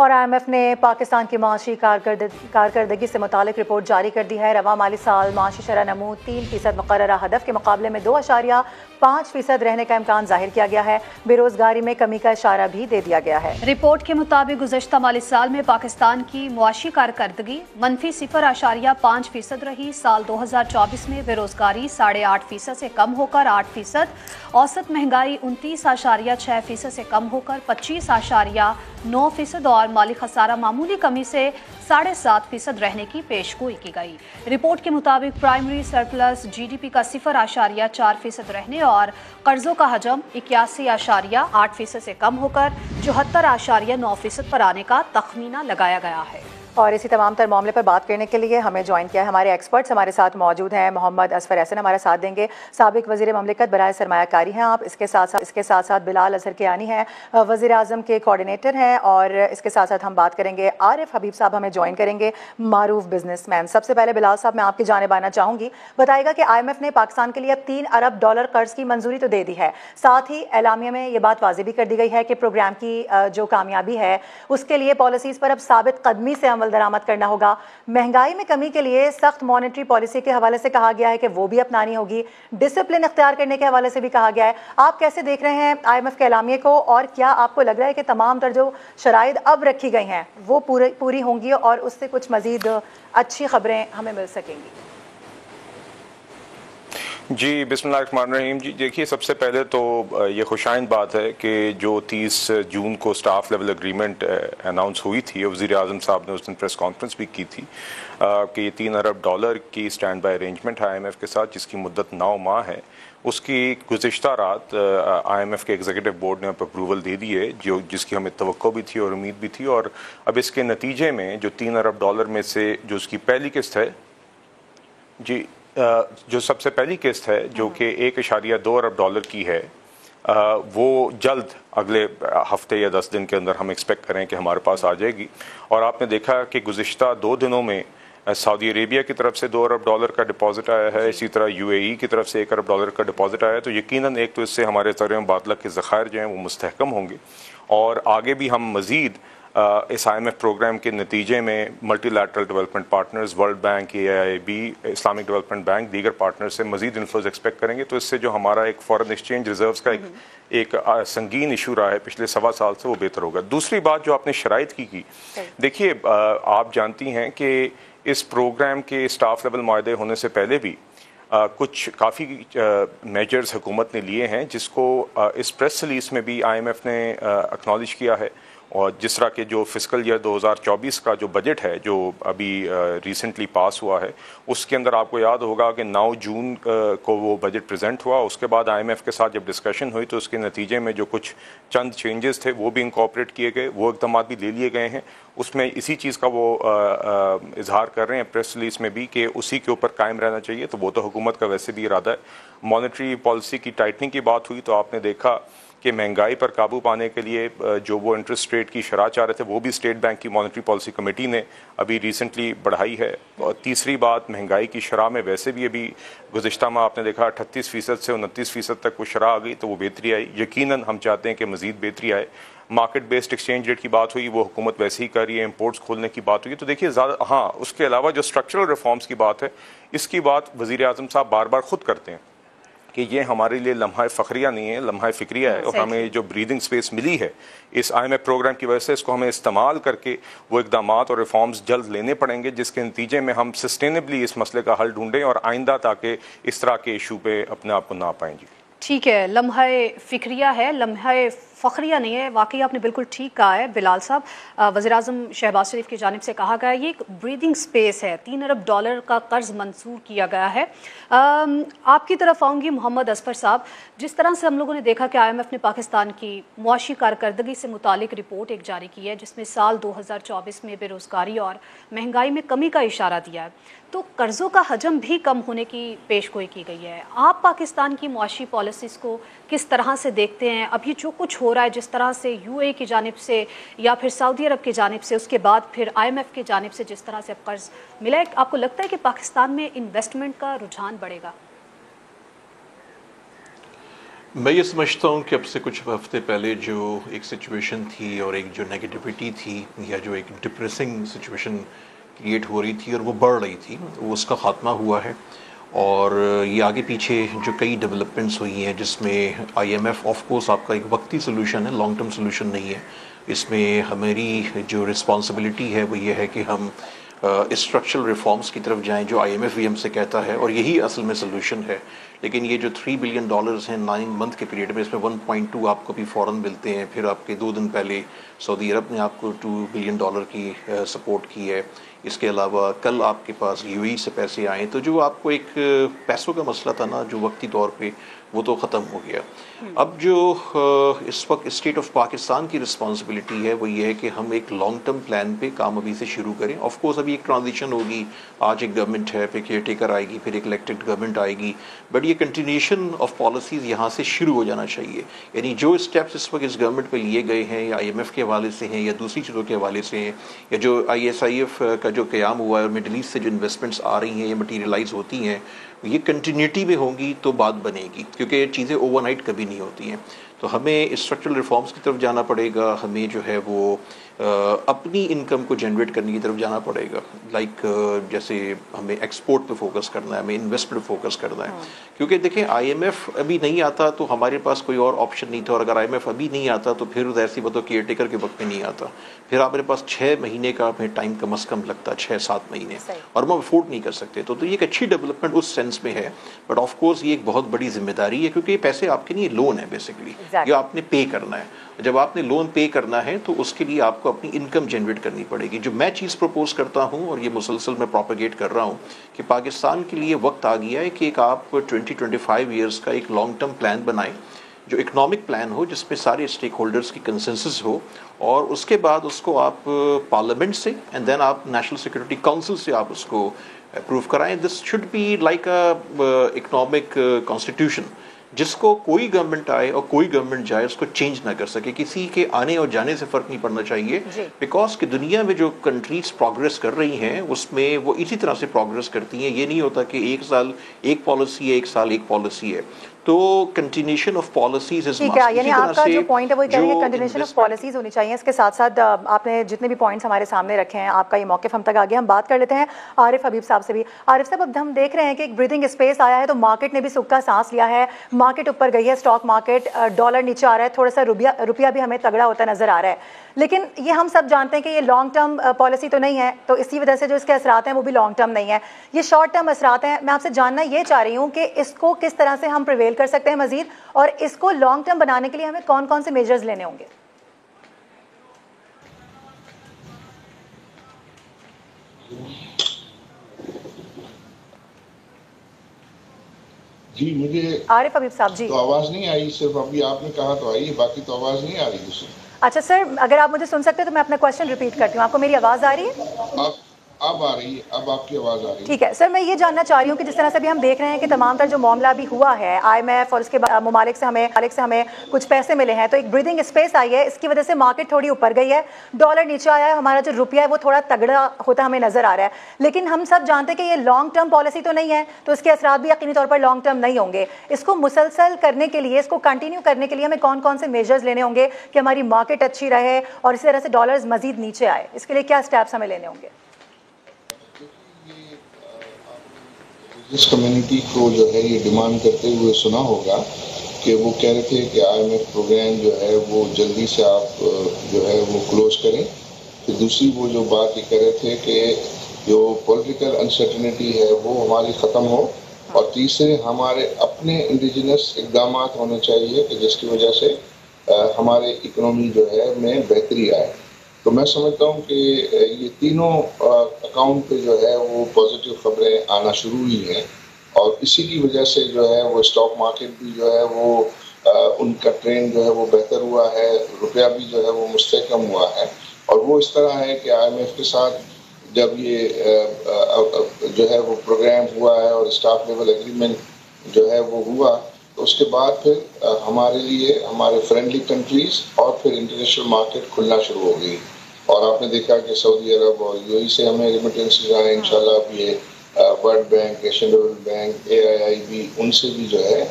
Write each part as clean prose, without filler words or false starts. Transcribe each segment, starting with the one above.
اور IMF نے پاکستان کی معاشی کارکردگی سے متعلق رپورٹ جاری کر دی ہے۔ رواں مالی سال معاشی شرح نمو 3% مقررہ ہدف کے مقابلے میں 2.5% رہنے کا امکان ظاہر کیا گیا ہے۔ بے روزگاری میں کمی کا اشارہ بھی دے دیا گیا ہے۔ رپورٹ کے مطابق گزشتہ مالی سال میں پاکستان کی معاشی کارکردگی منفی 0.5% رہی۔ سال 2024 میں بے روزگاری 8.5% سے کم ہو کر 8%، اوسط مہنگائی 29.6% سے کم ہو کر 25.9% اور مالی خسارہ معمولی کمی سے 7.5% رہنے کی پیش گوئی کی گئی۔ رپورٹ کے مطابق پرائمری سرپلس GDP کا 0.4% رہنے اور قرضوں کا حجم 81.8% سے کم ہو کر 74.9% پر آنے کا تخمینہ لگایا گیا ہے۔ اور اسی تمام تر معاملے پر بات کرنے کے لیے ہمیں جوائن کیا ہے ہمارے ایکسپرٹس ہمارے ساتھ موجود ہیں۔ محمد اظفر احسن ہمارا ساتھ دیں گے، سابق وزیر مملکت برائے سرمایہ کاری ہیں آپ۔ اس کے ساتھ ساتھ بلال اظہر کیانی ہیں، وزیر اعظم کے کوآرڈینیٹر ہیں۔ اور اس کے ساتھ ساتھ ہم بات کریں گے عارف حبیب صاحب ہمیں جوائن کریں گے، معروف بزنس مین۔ سب سے پہلے بلال صاحب میں آپ کی جانب آنا چاہوں گی، بتائے گا کہ IMF نے پاکستان کے لیے اب $3 ارب قرض کی منظوری تو دے دی ہے، ساتھ ہی اعلامیہ میں یہ بات واضح بھی کر دی گئی ہے کہ پروگرام کی جو کامیابی ہے اس کے لیے پالیسیز پر اب ثابت قدمی سے عمل درآمد کرنا ہوگا۔ مہنگائی میں کمی کے لیے سخت مانیٹری پالیسی کے حوالے سے کہا گیا ہے کہ وہ بھی اپنانی ہوگی، ڈسپلن اختیار کرنے کے حوالے سے بھی کہا گیا ہے۔ آپ کیسے دیکھ رہے ہیں IMF کے اعلامیے کو، اور کیا آپ کو لگ رہا ہے کہ تمام تر جو شرائط اب رکھی گئی ہیں وہ پوری ہوں گی اور اس سے کچھ مزید اچھی خبریں ہمیں مل سکیں گی؟ جی بسم اللہ الرحمن الرحیم۔ جی دیکھیے، سب سے پہلے تو یہ خوشائند بات ہے کہ جو 30 جون کو سٹاف لیول اگریمنٹ اناؤنس ہوئی تھی، وزیر اعظم صاحب نے اس دن پریس کانفرنس بھی کی تھی کہ یہ $3 ارب کی اسٹینڈ بائی ارینجمنٹ ہے IMF کے ساتھ، جس کی مدت 9 ماہ ہے۔ اس کی گزشتہ رات IMF کے ایگزیکٹو بورڈ نے اپروول دے دی ہے، جس کی ہمیں توقع بھی تھی اور امید بھی تھی۔ اور اب اس کے نتیجے میں جو $3 ارب میں سے جو اس کی پہلی قسط ہے، جی جو سب سے پہلی قسط ہے جو کہ $1.2 ارب کی ہے، وہ جلد اگلے ہفتے یا 10 دن کے اندر ہم ایکسپیکٹ کریں کہ ہمارے پاس آ جائے گی۔ اور آپ نے دیکھا کہ گزشتہ 2 دنوں میں سعودی عربیہ کی طرف سے $2 ارب کا ڈپازٹ آیا ہے، اسی طرح UAE کی طرف سے $1 ارب کا ڈپازٹ آیا ہے۔ تو یقیناً ایک تو اس سے ہمارے زر مبادلہ کے ذخائر جو ہیں وہ مستحکم ہوں گے، اور آگے بھی ہم مزید اس IMF پروگرام کے نتیجے میں multi lateral development partners, world bank, AIIB، Islamic development bank, دیگر پارٹنرز سے مزید انفلوز ایکسپیکٹ کریں گے۔ تو اس سے جو ہمارا ایک فارن ایکسچینج ریزروز کا ایک سنگین ایشو رہا ہے پچھلے 1.25 سال سے، وہ بہتر ہوگا۔ دوسری بات جو آپ نے شرائط کی، دیکھیے آپ جانتی ہیں کہ اس پروگرام کے اسٹاف لیول معاہدے ہونے سے پہلے بھی کچھ کافی میجرز حکومت نے لیے ہیں، جس کو اس پریس ریلیز میں بھی IMF نے اکنالج کیا ہے۔ اور جس طرح کہ جو فسکل ایئر 2024 کا جو بجٹ ہے جو ابھی ریسنٹلی پاس ہوا ہے، اس کے اندر آپ کو یاد ہوگا کہ 9 جون کو وہ بجٹ پریزنٹ ہوا۔ اس کے بعد IMF کے ساتھ جب ڈسکشن ہوئی تو اس کے نتیجے میں جو کچھ چند چینجز تھے وہ بھی انکارپوریٹ کیے گئے، وہ اقدامات بھی لے لیے گئے ہیں۔ اس میں اسی چیز کا وہ اظہار کر رہے ہیں پریس ریلیز میں بھی کہ اسی کے اوپر قائم رہنا چاہیے۔ تو وہ تو حکومت کا ویسے بھی ارادہ ہے۔ مانیٹری پالیسی کی ٹائٹننگ کی بات ہوئی تو آپ نے دیکھا کہ مہنگائی پر قابو پانے کے لیے جو وہ انٹرسٹ ریٹ کی شرح چاہ رہے تھے، وہ بھی اسٹیٹ بینک کی مانیٹری پالیسی کمیٹی نے ابھی ریسنٹلی بڑھائی ہے۔ اور تیسری بات، مہنگائی کی شرح میں ویسے بھی ابھی گزشتہ ماہ آپ نے دیکھا 38% سے 29% تک وہ شرح آ گئی، تو وہ بہتری آئی۔ یقیناً ہم چاہتے ہیں کہ مزید بہتری آئے۔ مارکیٹ بیسڈ ایکسچینج ریٹ کی بات ہوئی، وہ حکومت ویسے ہی کر رہی ہے۔ امپورٹس کھولنے کی بات ہوئی، تو دیکھیے ہاں اس کے علاوہ جو اسٹرکچرل ریفارمس کی بات ہے، اس کی بات وزیر اعظم صاحب بار بار خود کرتے ہیں کہ یہ ہمارے لیے لمحہ فخریہ نہیں ہے، لمحہ فکریہ ہے۔ اور ہمیں جو بریدنگ سپیس ملی ہے اس IMF پروگرام کی وجہ سے، اس کو ہمیں استعمال کر کے وہ اقدامات اور ریفارمز جلد لینے پڑیں گے، جس کے نتیجے میں ہم سسٹینبلی اس مسئلے کا حل ڈھونڈیں اور آئندہ تاکہ اس طرح کے ایشو پہ اپنے آپ کو نہ پائیں گی۔ ٹھیک ہے، لمحہ فکریہ ہے، لمحہ فخریہ نہیں ہے۔ واقعی آپ نے بالکل ٹھیک کہا ہے بلال صاحب۔ وزیر اعظم شہباز شریف کی جانب سے کہا گیا یہ ایک بریدنگ سپیس ہے، $3 ارب کا قرض منظور کیا گیا ہے۔ آپ کی طرف آؤں گی محمد اظفر صاحب۔ جس طرح سے ہم لوگوں نے دیکھا کہ IMF نے پاکستان کی معاشی کارکردگی سے متعلق رپورٹ ایک جاری کی ہے، جس میں سال 2024 میں بے روزگاری اور مہنگائی میں کمی کا اشارہ دیا ہے، تو قرضوں کا حجم بھی کم ہونے کی پیش گوئی کی گئی ہے۔ آپ پاکستان کی معاشی پالیسیز کو کس طرح سے دیکھتے ہیں؟ ابھی جو کچھ ہو رہا ہے، جس طرح سے UAE کی جانب سے یا پھر سعودی عرب کی جانب سے، اس کے بعد پھر IMF کی جانب سے جس طرح سے اب قرض ملا ہے، آپ کو لگتا ہے کہ پاکستان میں انویسٹمنٹ کا رجحان بڑھے گا؟ میں یہ سمجھتا ہوں کہ اب سے کچھ ہفتے پہلے جو ایک سچویشن تھی اور ایک جو نیگیٹیوٹی تھی یا جو ایک ڈپریسنگ سچویشن کریٹ ہو رہی تھی اور وہ بڑھ رہی تھی، وہ اس کا خاتمہ ہوا ہے. اور یہ آگے پیچھے جو کئی ڈیولپمنٹس ہوئی ہیں جس میں I M F of course آپ کا ایک وقتی سلوشن ہے، لانگ ٹرم سلوشن نہیں ہے. اس میں ہماری جو رسپانسبلٹی ہے وہ یہ ہے کہ ہم اسٹرکچرل ریفارمز کی طرف جائیں جو آئی ایم ایف بھی ہم سے کہتا ہے، اور یہی اصل میں سلوشن ہے. لیکن یہ جو $3 بلین ہیں 9 منتھ کے پیریڈ میں، اس میں 1.2 آپ کو بھی فوراً ملتے ہیں. پھر آپ کے 2 دن پہلے سعودی عرب نے آپ کو $2 بلین کی سپورٹ کی ہے. اس کے علاوہ کل آپ کے پاس یو ای سے پیسے آئیں، تو جو آپ کو ایک پیسوں کا مسئلہ تھا نا جو وقتی طور پہ، وہ تو ختم ہو گیا. اب جو اس وقت اسٹیٹ آف پاکستان کی رسپانسبلٹی ہے وہ یہ ہے کہ ہم ایک لانگ ٹرم پلان پہ کام ابھی سے شروع کریں. آف کورس ابھی ایک ٹرانزیشن ہوگی، آج ایک گورنمنٹ ہے، پھر کیئر ٹیکر آئے گی، پھر ایک الیکٹڈ گورنمنٹ آئے گی، بٹ یہ کنٹینیوشن آف پالیسیز یہاں سے شروع ہو جانا چاہیے. یعنی جو اسٹیپس اس وقت اس گورنمنٹ پہ لیے گئے ہیں، یا آئی ایم ایف کے حوالے سے ہیں یا دوسری چیزوں کے حوالے سے ہیں، یا جو آئی ایس آئی ایف کا جو قیام ہوا ہے اور مڈل ایسٹ سے جو انویسٹمنٹس آ رہی ہیں یا مٹیریلائز ہوتی ہیں، یہ کنٹینیوٹی میں ہوں گی تو بات بنے گی، کیونکہ یہ چیزیں اوور نائٹ کبھی نہیں ہوتی ہیں. تو ہمیں اسٹرکچرل ریفارمز کی طرف جانا پڑے گا. ہمیں جو ہے وہ اپنی انکم کو جنریٹ کرنے کی طرف جانا پڑے گا. لائک جیسے ہمیں ایکسپورٹ پہ فوکس کرنا ہے، ہمیں انویسٹمنٹ پہ فوکس کرنا ہے. کیونکہ دیکھیں آئی ایم ایف ابھی نہیں آتا تو ہمارے پاس کوئی اور آپشن نہیں تھا، اور اگر آئی ایم ایف ابھی نہیں آتا تو پھر ایسی بات کیئر ٹیکر کے وقت میں نہیں آتا، پھر آپ میرے پاس 6 مہینے کا ہمیں ٹائم کم از کم لگتا، 6-7 مہینے، اور ہم افورڈ نہیں کر سکتے. تو یہ ایک اچھی ڈیولپمنٹ اس سینس میں ہے. بٹ آف کورس یہ ایک بہت بڑی ذمہ داری ہے، کیونکہ یہ پیسے آپ کے لیے لون ہے بیسیکلی، جو آپ نے پے کرنا ہے. جب آپ نے لون پے کرنا ہے تو اس کے لیے آپ کو اپنی انکم جنریٹ کرنی پڑے گی. جو میں چیز پروپوز کرتا ہوں اور یہ مسلسل میں پروپیگیٹ کر رہا ہوں کہ پاکستان کے لیے وقت آ گیا ہے کہ ایک آپ 20-25 ایئرس کا ایک لانگ ٹرم پلان بنائیں، جو اکنامک پلان ہو، جس پہ سارے اسٹیک ہولڈرز کی کنسنسس ہو، اور اس کے بعد اس کو آپ پارلیمنٹ سے اینڈ دین آپ نیشنل سیکورٹی کونسل سے آپ اس کو اپروو کرائیں. This should be like a economic constitution جس کو کوئی گورنمنٹ آئے اور کوئی گورنمنٹ جائے اس کو چینج نہ کر سکے. کسی کے آنے اور جانے سے فرق نہیں پڑنا چاہیے، بیکاز کہ دنیا میں جو کنٹریز پروگریس کر رہی ہیں اس میں وہ اسی طرح سے پروگریس کرتی ہیں. یہ نہیں ہوتا کہ ایک سال ایک پالیسی ہے، ایک سال ایک پالیسی ہے. تو کنٹینیوشن آف پالیسیز از ٹھیک ہے. یعنی آپ کا جو پوائنٹ ہے وہ کہہ رہے ہیں کہ کنٹینیوشن آف پالیسیز ہونی چاہیے. اس کے ساتھ ساتھ آپ نے جتنے بھی پوائنٹس ہمارے سامنے رکھے ہیں، آپ کا یہ موقف ہم تک آ گیا. ہم بات کر لیتے ہیں عارف حبیب صاحب سے بھی. عارف صاحب، اب ہم دیکھ رہے ہیں کہ ایک بریدنگ اسپیس آیا ہے تو مارکیٹ نے بھی سکھ کا سانس لیا ہے. مارکیٹ اوپر گئی ہے، اسٹاک مارکیٹ، ڈالر نیچے آ رہا ہے، تھوڑا سا روپیہ بھی ہمیں تگڑا ہوتا نظر آ رہا ہے. لیکن یہ ہم سب جانتے ہیں کہ یہ لانگ ٹرم پالیسی تو نہیں ہے، تو اسی وجہ سے جو اس کے اثرات ہیں وہ بھی لانگ ٹرم نہیں ہیں، یہ شارٹ ٹرم اثرات ہیں. میں آپ سے جاننا یہ چاہ رہی ہوں کہ اس کو کس طرح سے ہم پریویل کر سکتے ہیں مزید، اور اس کو لانگ ٹرم بنانے کے لیے ہمیں کون کون سے میجرز لینے ہوں گے؟ جی مجھے عارف حبیب صاحب جی تو آواز نہیں آئی، صرف ابھی آپ نے کہا تو آئی، باقی تو آواز نہیں آ رہی دوسری. اچھا سر، اگر آپ مجھے سن سکتے تو میں اپنا کوشچن ریپیٹ کرتی ہوں. آپ کو میری آواز آ رہی ہے؟ اب آ رہی ہے، اب آپ کی آواز آ رہی ہے. ٹھیک ہے سر، میں یہ جاننا چاہ رہی ہوں کہ جس طرح سے بھی ہم دیکھ رہے ہیں کہ تمام تر جو معاملہ بھی ہوا ہے آئی ایم ایف اور اس کے بعد ممالک سے ہمیں کچھ پیسے ملے ہیں، تو ایک بریدنگ اسپیس آئی ہے، اس کی وجہ سے مارکیٹ تھوڑی اوپر گئی ہے، ڈالر نیچے آیا ہے، ہمارا جو روپیہ ہے وہ تھوڑا تگڑا ہوتا ہمیں نظر آ رہا ہے. لیکن ہم سب جانتے ہیں کہ یہ لانگ ٹرم پالیسی تو نہیں ہے، تو اس کے اثرات بھی یقینی طور پر لانگ ٹرم نہیں ہوں گے. اس کو مسلسل کرنے کے لیے، اس کو کنٹینیو کرنے کے لیے ہمیں کون کون سے میجرز لینے ہوں گے کہ ہماری مارکیٹ اچھی رہے اور اسی طرح سے ڈالرز مزید نیچے آئے؟ اس کے لیے کیا اسٹیپس ہمیں لینے ہوں گے؟ جس کمیونٹی کو جو ہے یہ ڈیمانڈ کرتے ہوئے سنا ہوگا کہ وہ کہہ رہے تھے کہ آئی ایم ایف پروگرام جو ہے وہ جلدی سے آپ جو ہے وہ کلوز کریں. پھر دوسری وہ جو بات یہ کہہ رہے تھے کہ جو پولیٹیکل انسرٹنٹی ہے وہ ہماری ختم ہو، اور تیسرے ہمارے اپنے انڈیجنس اقدامات ہونے چاہیے کہ جس کی وجہ سے ہمارے اکنومی جو ہے میں بہتری آئے. تو میں سمجھتا ہوں کہ یہ تینوں اکاؤنٹ پہ جو ہے وہ پازیٹیو خبریں آنا شروع ہوئی ہیں، اور اسی کی وجہ سے جو ہے وہ اسٹاک مارکیٹ بھی جو ہے وہ ان کا ٹرینڈ جو ہے وہ بہتر ہوا ہے، روپیہ بھی جو ہے وہ مستحکم ہوا ہے. اور وہ اس طرح ہے کہ آئی ایم ایف کے ساتھ جب یہ جو ہے وہ پروگرام ہوا ہے اور اسٹاف لیول ایگریمنٹ جو ہے وہ ہوا، تو اس کے بعد پھر ہمارے لیے ہمارے فرینڈلی کنٹریز اور پھر انٹرنیشنل مارکیٹ کھلنا شروع ہو گئی. اور آپ نے دیکھا کہ سعودی عرب اور یو اے سے ہمیں ریمیٹنسز آئے. انشاءاللہ اب یہ world bank, Asian development bank, AIIB، ان سے بھی جو ہے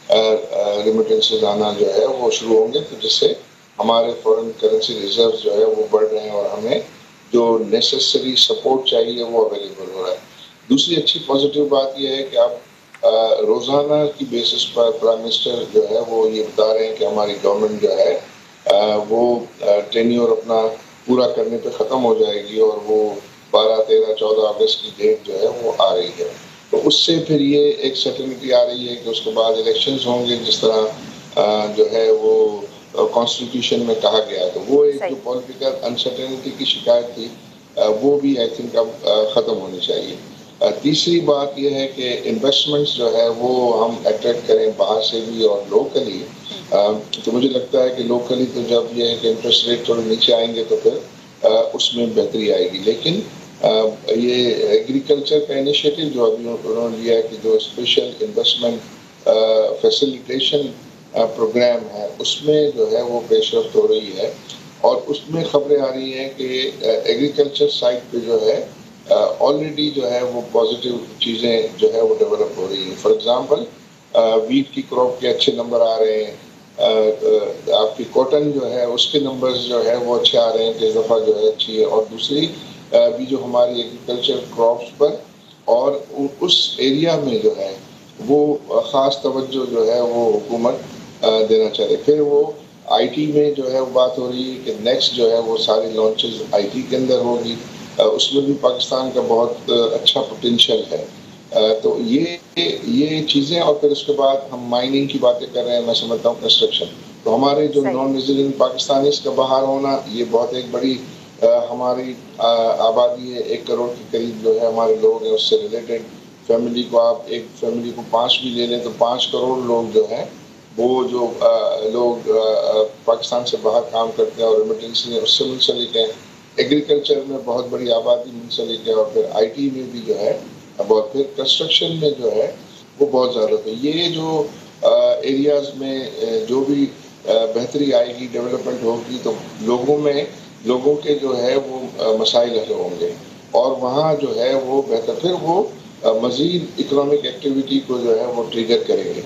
ریمیٹنسز آنا جو ہے وہ شروع ہوں گے، تو جس سے ہمارے فورن کرنسی ریزرو جو ہے وہ بڑھ رہے ہیں اور ہمیں جو نیسسری سپورٹ چاہیے وہ اویلیبل ہو رہا ہے۔ دوسری اچھی پازیٹیو بات یہ ہے کہ اب روزانہ کی بیسس پر پرائم منسٹر جو ہے وہ یہ بتا رہے ہیں کہ ہماری گورنمنٹ جو ہے وہ ٹینیور اپنا پورا کرنے پہ ختم ہو جائے گی، اور وہ 12، 13، 14 اگست کی ڈیٹ جو ہے وہ آ رہی ہے۔ تو اس سے پھر یہ ایک سرٹنٹی آ رہی ہے کہ اس کے بعد الیکشنز ہوں گے، جس طرح جو ہے وہ کانسٹیٹیوشن میں کہا گیا۔ تو وہ ایک جو پولیٹیکل انسرٹنٹی کی شکایت تھی وہ بھی آئی تھنک اب ختم ہونی چاہیے۔ تیسری بات یہ ہے کہ انویسٹمنٹس جو ہے وہ ہم اٹریکٹ کریں باہر سے بھی اور لوکلی۔ تو مجھے لگتا ہے کہ لوکلی تو جب یہ ہے کہ انٹرسٹ ریٹ تھوڑے نیچے آئیں گے تو پھر اس میں بہتری آئے گی، لیکن یہ ایگریکلچر کا انیشیٹو جو ابھی انہوں نے لیا ہے کہ جو اسپیشل انویسٹمنٹ فیسیلیٹیشن پروگرام ہے، اس میں جو ہے وہ پیش رفت ہو رہی ہے، اور اس میں خبریں آ رہی ہیں کہ ایگریکلچر سائٹ پہ جو ہے آلریڈی جو ہے وہ پازیٹیو چیزیں جو ہے وہ ڈیولپ ہو رہی ہیں۔ فار ایگزامپل ویٹ کی کراپ کے اچھے نمبر آ رہے ہیں، آپ کی کاٹن جو ہے اس کے نمبرز جو ہے وہ اچھے آ رہے ہیں کہ اس دفعہ جو ہے اچھی ہے، اور دوسری بھی جو ہماری ایگریکلچر کراپس پر اور اس ایریا میں جو ہے وہ خاص توجہ جو ہے وہ حکومت دینا چاہتے۔ پھر وہ آئی ٹی میں جو ہے وہ بات ہو رہی ہے کہ نیکسٹ جو ہے وہ ساری لانچز آئی ٹی کے اندر ہوگی، اس میں بھی پاکستان کا بہت اچھا پوٹینشیل ہے۔ تو یہ چیزیں، اور پھر اس کے بعد ہم مائننگ کی باتیں کر رہے ہیں، میں سمجھتا ہوں کنسٹرکشن، تو ہمارے جو نان ریزیڈنٹ پاکستانیز کا باہر ہونا یہ بہت ایک بڑی ہماری آبادی ہے، 1 کروڑ کے قریب جو ہے ہمارے لوگ ہیں، اس سے ریلیٹڈ فیملی کو آپ ایک فیملی کو 5 بھی لے لیں تو 5 کروڑ لوگ جو ہیں وہ جو لوگ پاکستان سے باہر کام کرتے ہیں اور ریمیٹنس اس سے منسلک ہیں، ایگریکلچر میں بہت بڑی آبادی منسلک ہے، اور پھر آئی ٹی میں بھی جو ہے بہت، پھر کنسٹرکشن میں جو ہے وہ بہت زیادہ۔ تو یہ جو ایریاز میں جو بھی بہتری آئے گی، ڈیولپمنٹ ہوگی، تو لوگوں کے جو ہے وہ مسائل حل ہوں گے، اور وہاں جو ہے وہ بہتر، پھر وہ مزید اکنامک ایکٹیویٹی کو جو ہے وہ ٹریگر کریں گے۔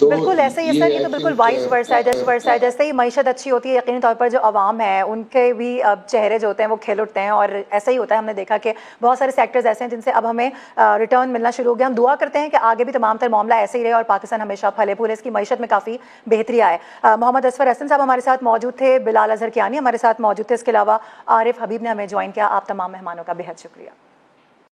بالکل ایسا ہی ہے سر، یہ تو بالکل وائس ورسا ہے، جیسے ہی معیشت اچھی ہوتی ہے یقینی طور پر جو عوام ہے ان کے بھی چہرے جو ہوتے ہیں وہ کھل اٹھتے ہیں، اور ایسا ہی ہوتا ہے۔ ہم نے دیکھا کہ بہت سارے سیکٹرز ایسے ہیں جن سے اب ہمیں ریٹرن ملنا شروع ہو گیا۔ ہم دعا کرتے ہیں کہ آگے بھی تمام تر معاملہ ایسے ہی رہے اور پاکستان ہمیشہ پھلے پھولے، اس کی معیشت میں کافی بہتری آئے۔ محمد اصفر احسن صاحب ہمارے ساتھ موجود تھے، بلال اظہر کیانی ہمارے ساتھ موجود تھے، اس کے علاوہ عارف حبیب نے ہمیں جوائن کیا۔ آپ تمام مہمانوں کا بے حد شکریہ۔